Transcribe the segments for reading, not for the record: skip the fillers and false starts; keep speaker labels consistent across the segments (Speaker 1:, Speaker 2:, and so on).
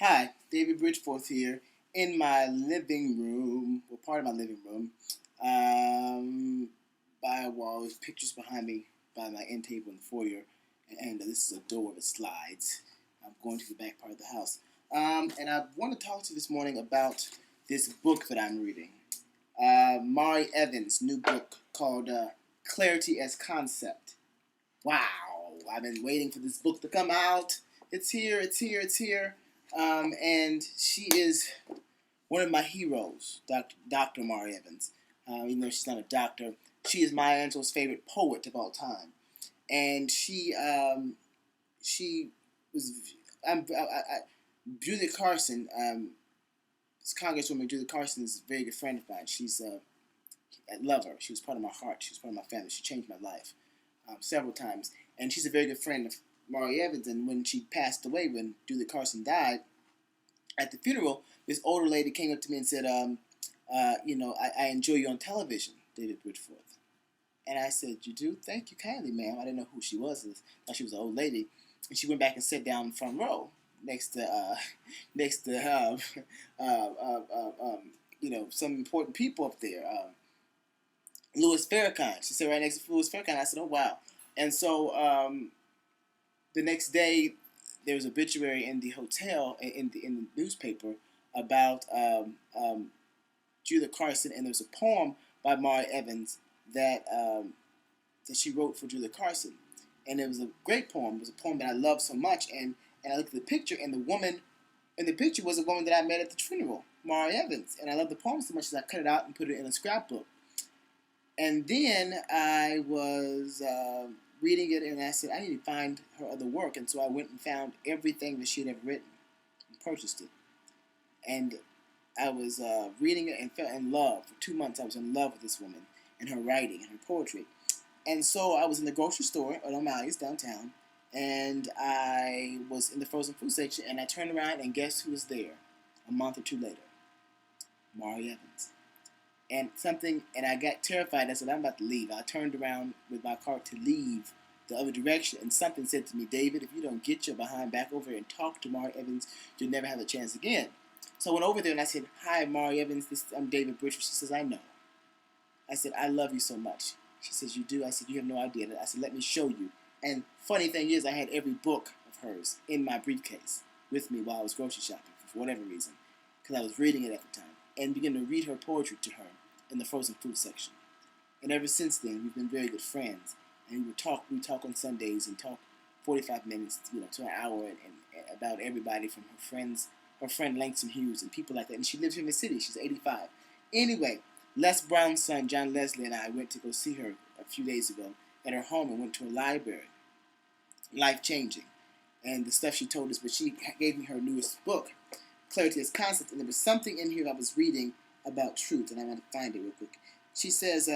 Speaker 1: Hi, David Bridgeforth here in my living room, or part of my living room, by a wall with pictures behind me by my end table in the foyer, and this is a door that slides. I'm going to the back part of the house. And I want to talk to you this morning about this book that I'm reading. Mari Evans' new book called Clarity as Concept. Wow, I've been waiting for this book to come out. It's here, it's here, it's here. And she is one of my heroes, Dr. Mari Evans. Even though she's not a doctor, she is Maya Angelou's favorite poet of all time. And she was, Julia Carson, Congresswoman Julia Carson is a very good friend of mine. I love her. She was part of my heart. She was part of my family. She changed my life several times. And she's a very good friend of Mari Evans. And when she passed away, when Julia Carson died, at the funeral, this older lady came up to me and said, I enjoy you on television, David Bridgeforth. And I said, you do? Thank you kindly, ma'am. I didn't know who she was. I thought she was an old lady. And she went back and sat down in the front row next to some important people up there. Louis Farrakhan. She sat right next to Louis Farrakhan. I said, oh, wow. And so the next day, there was an obituary in the hotel, in the newspaper, about Julia Carson, and there was a poem by Mari Evans that she wrote for Julia Carson. And it was a great poem. It was a poem that I loved so much. And I looked at the picture, and the woman in the picture was a woman that I met at the funeral, Mari Evans. And I loved the poem so much that I cut it out and put it in a scrapbook. And then I was reading it, and I said, I need to find her other work. And so I went and found everything that she had ever written and purchased it. And I was reading it and fell in love. For 2 months, I was in love with this woman and her writing and her poetry. And so I was in the grocery store at O'Malley's downtown, and I was in the frozen food section, and I turned around, and guess who was there a month or two later? Mari Evans. And I got terrified. I said, I'm about to leave. I turned around with my cart to leave the other direction, and something said to me, David, if you don't get your behind back over here and talk to Mari Evans, you'll never have a chance again. So I went over there and I said, hi, Mari Evans, I'm David Bridgeforth. She says, I know. I said, I love you so much. She says, you do? I said, you have no idea. I said, let me show you. And funny thing is, I had every book of hers in my briefcase with me while I was grocery shopping for whatever reason, because I was reading it at the time, and began to read her poetry to her in the frozen food section. And ever since then, we've been very good friends. And we talk on Sundays and talk 45 minutes, to an hour, and about everybody from her friend Langston Hughes and people like that. And she lives here in the city. She's 85. Anyway, Les Brown's son, John Leslie, and I went to go see her a few days ago at her home and went to a library. Life-changing. And the stuff she told us, but she gave me her newest book, Clarity as Concept, and there was something in here I was reading about truth, and I want to find it real quick. She says,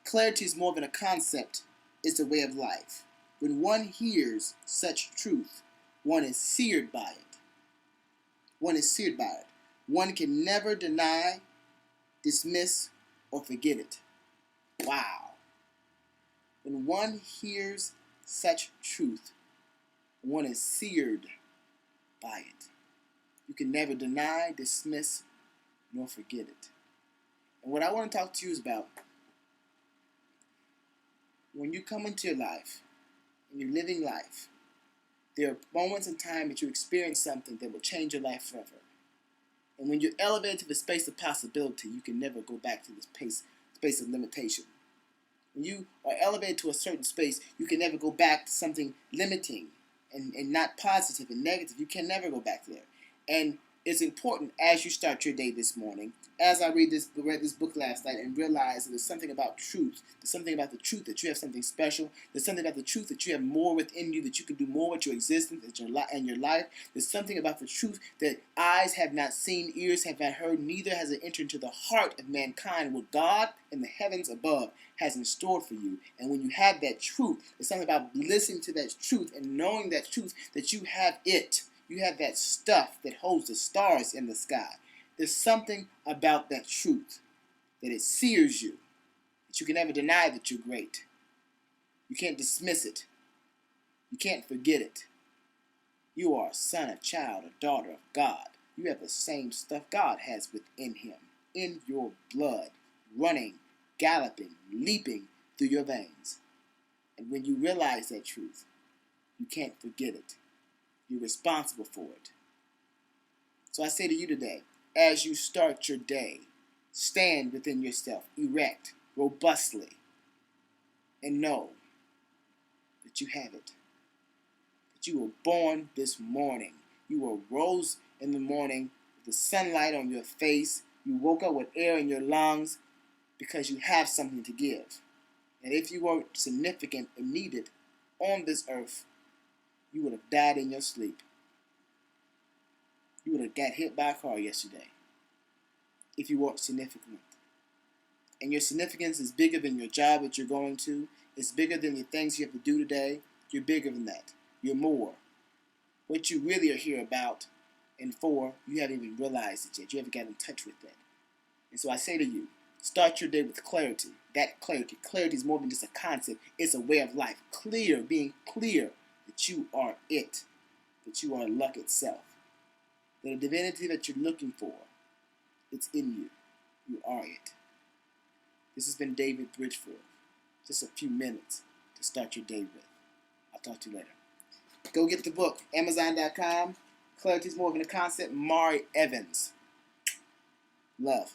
Speaker 1: clarity is more than a concept, it's a way of life. When one hears such truth, one is seared by it. One is seared by it. One can never deny, dismiss, or forget it. Wow. When one hears such truth, one is seared by it. You can never deny, dismiss, nor forget it. And what I want to talk to you is about, when you come into your life, and you're living life, there are moments in time that you experience something that will change your life forever. And when you're elevated to the space of possibility, you can never go back to this space of limitation. When you are elevated to a certain space, you can never go back to something limiting and not positive and negative. You can never go back there. And it's important as you start your day this morning, as I read this book last night and realized that there's something about truth. There's something about the truth that you have something special. There's something about the truth that you have more within you, that you can do more with your existence and your life. There's something about the truth that eyes have not seen, ears have not heard, neither has it entered into the heart of mankind what God in the heavens above has in store for you. And when you have that truth, there's something about listening to that truth and knowing that truth, that you have it. You have that stuff that holds the stars in the sky. There's something about that truth that it sears you, that you can never deny that you're great. You can't dismiss it. You can't forget it. You are a son, a child, a daughter of God. You have the same stuff God has within him, in your blood, running, galloping, leaping through your veins. And when you realize that truth, you can't forget it. You're responsible for it. So I say to you today, as you start your day, stand within yourself, erect, robustly, and know that you have it. That you were born this morning. You were rose in the morning with the sunlight on your face. You woke up with air in your lungs because you have something to give. And if you weren't significant and needed on this earth, you would have died in your sleep. You would have got hit by a car yesterday if you weren't significant. And your significance is bigger than your job that you're going to. It's bigger than the things you have to do today. You're bigger than that. You're more. What you really are here about and for, you haven't even realized it yet. You haven't got in touch with that. And so I say to you, start your day with clarity. That clarity. Clarity is more than just a concept. It's a way of life. Clear, being clear that you are it. That you are luck itself. That the divinity that you're looking for, it's in you. You are it. This has been David Bridgeforth. Just a few minutes to start your day with. I'll talk to you later. Go get the book, Amazon.com. Clarity is more than a concept. Mari Evans. Love.